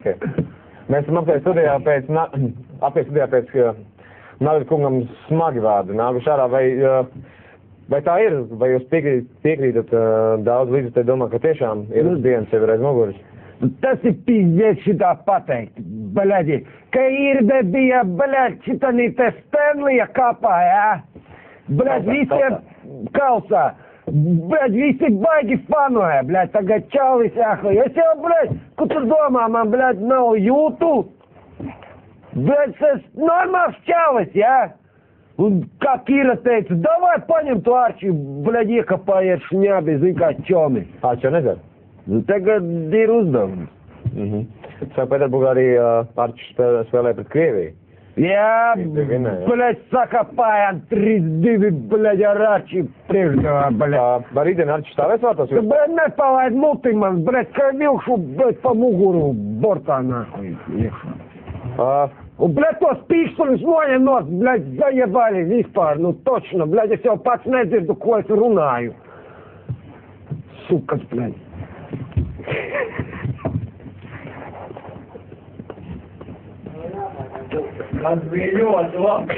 Okay. Mēs esam apgājis studijā pēc Navida kungam smagi vārdi nākuši ārā, vai tā ir, vai jūs piekrītat daudz līdzekļu, domā, ka tiešām ir dienas sevi reiz muguras? Tas ir pīzdēs šitā pateikt, baļaģi, ka ir bija, baļaģi, šitanī te Stanlija kapā, jā? Baļaģi, visiem kausā. Блядь, visi baigi fanoja, блядь, tagad čalis jāhoj. Es jau, блядь, ko tu domā, man, блядь, nav jūtu? Блядь, tas normāls čalis, jā? Un kā Kira teica, davai paņem to Arči, блядь, iekapājiet šņābi, zin kā čomi. Arči jau nezar? Nu, tagad ir uzdevums. Sankt-Pēterburgā arī Arči spēlē pret Krieviju. Jā, блядь, sakapājām 3-2, блядь, ar Arči priekšdevā, блядь. Vai rītdien Arči stāvēs vārtos? Блядь, nepalaid muti man, блядь, kā vilšu, блядь, pa muguru bortā nākuj. Un, блядь, tos pīkstuļus noņem nos, блядь, zajebali vispār, nu točno, блядь, es jau pats nedzirdu, ko es runāju. Sukas, блядь. Man bija ļoti labi.